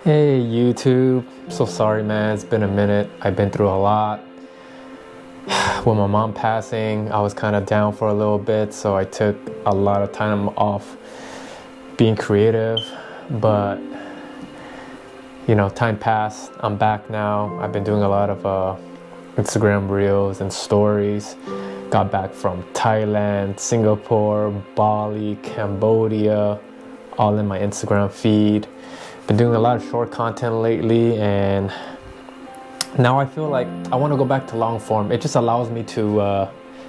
Hey YouTube, so sorry man, it's been a minute. I've been through a lot. With my mom passing, I was kind of down for a little bit, so I took a lot of time off being creative. But time passed. I'm back now. I've been doing a lot of Instagram reels and stories. Got back from Thailand, Singapore, Bali, Cambodia, all in my Instagram feed. Been doing a lot of short content lately, and now I feel like I want to go back to long form. It just allows me to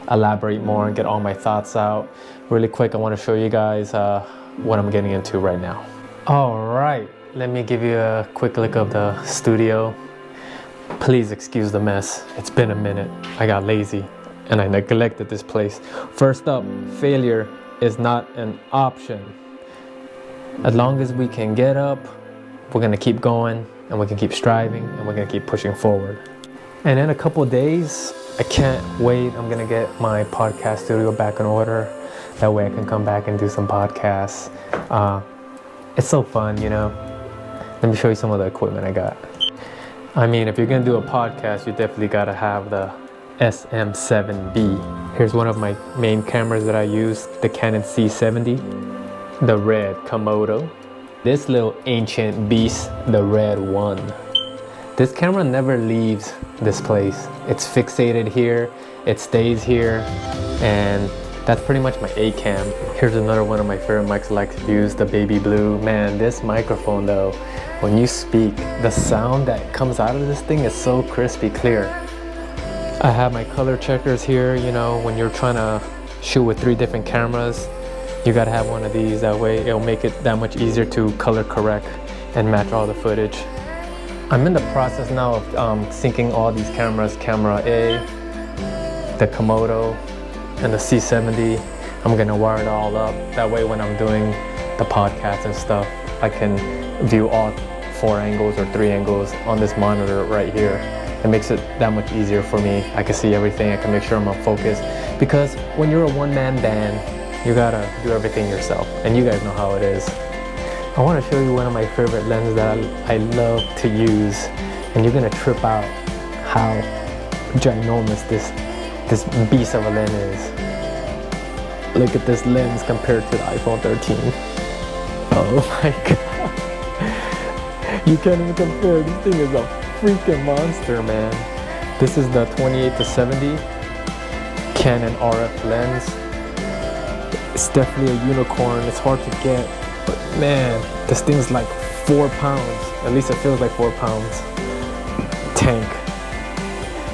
elaborate more and get all my thoughts out. Really quick, I want to show you guys what I'm getting into right now. All right, let me give you a quick look of the studio. Please excuse the mess. It's been a minute. I got lazy and I neglected this place. First up, failure is not an option. As long as we can get up, we're gonna keep going, and we can keep striving, and we're gonna keep pushing forward. And in a couple of days, I can't wait. I'm gonna get my podcast studio back in order. That way I can come back and do some podcasts. It's so fun, Let me show you some of the equipment I got. I mean, if you're gonna do a podcast, you definitely gotta have the SM7B. Here's one of my main cameras that I use, the Canon C70, the red Komodo. This little ancient beast, the red one. This camera never leaves this place. It's fixated here, it stays here, and that's pretty much my A cam. Here's another one of my favorite mics I like to use, the baby blue. Man, this microphone though, when you speak, the sound that comes out of this thing is so crispy clear. I have my color checkers here, when you're trying to shoot with 3 different cameras, you gotta have one of these. That way it'll make it that much easier to color correct and match all the footage. I'm in the process now of syncing all these cameras, camera A, the Komodo, and the C70. I'm gonna wire it all up. That way when I'm doing the podcast and stuff, I can view all 4 angles or 3 angles on this monitor right here. It makes it that much easier for me. I can see everything, I can make sure I'm on focus. Because when you're a one-man band, you gotta do everything yourself, and you guys know how it is. I want to show you one of my favorite lenses that I love to use, and you're gonna trip out how ginormous this beast of a lens is. Look at this lens compared to the iPhone 13. Oh my god. You can't even compare. This thing is a freaking monster, man. This is the 28-70 Canon RF lens. It's definitely a unicorn. It's hard to get, but man, this thing's like 4 pounds. At least it feels like 4 pounds. Tank.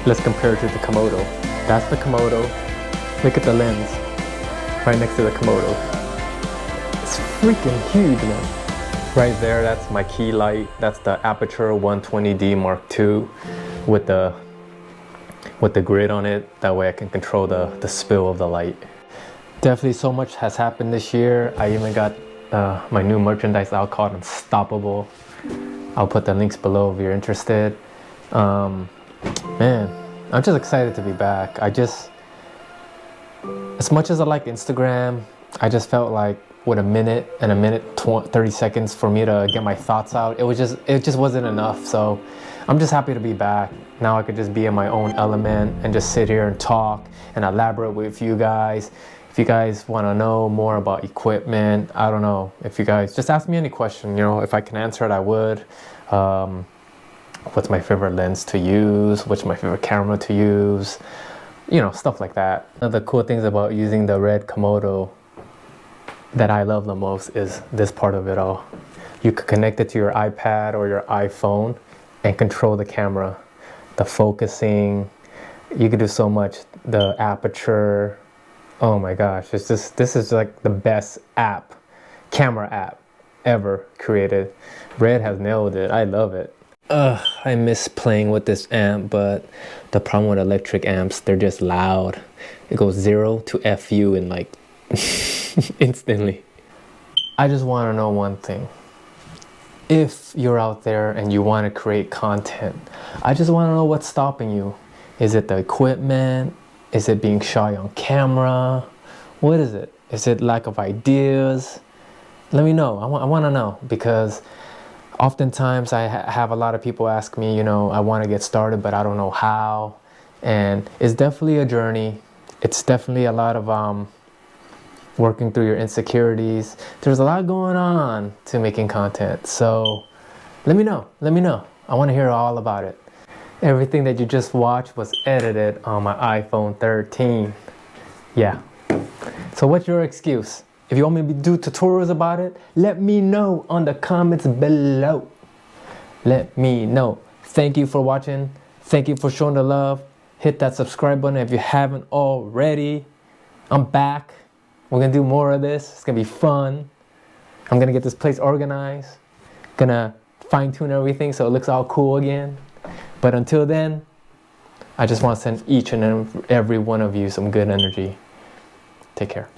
Let's compare it to the Komodo. That's the Komodo. Look at the lens right next to the Komodo. It's freaking huge, man. Right there, that's my key light. That's the Aperture 120D Mark II with the grid on it. That way I can control the spill of the light. Definitely so much has happened this year. I even got my new merchandise out called Unstoppable. I'll put the links below if you're interested. Man, I'm just excited to be back. As much as I like Instagram, I just felt like with a minute 30 seconds for me to get my thoughts out, it just wasn't enough. So I'm just happy to be back. Now I could just be in my own element and just sit here and talk and elaborate with you guys. If you guys want to know more about equipment, I don't know. If you guys just ask me any question, if I can answer it, I would. What's my favorite lens to use? What's my favorite camera to use? Stuff like that. One of the cool things about using the red Komodo that I love the most is this part of it all. You could connect it to your iPad or your iPhone and control the camera, the focusing. You could do so much. The aperture. Oh my gosh, this is like the best camera app ever created. Red has nailed it. I love it. I miss playing with this amp, but the problem with electric amps, they're just loud. It goes 0 to FU in like instantly. I just want to know one thing. If you're out there and you want to create content, I just want to know what's stopping you. Is it the equipment? Is it being shy on camera? What is it? Is it lack of ideas? Let me know. I want to know, because Oftentimes I have a lot of people ask me, I want to get started, but I don't know how. And it's definitely a journey. It's definitely a lot of working through your insecurities. There's a lot going on to making content. So let me know. I want to hear all about it. Everything that you just watched was edited on my iPhone 13. Yeah. So what's your excuse? If you want me to do tutorials about it, let me know on the comments below. Let me know. Thank you for watching. Thank you for showing the love. Hit that subscribe button if you haven't already. I'm back. We're gonna do more of this. It's gonna be fun. I'm gonna get this place organized. Gonna fine tune everything so it looks all cool again. But until then, I just want to send each and every one of you some good energy. Take care.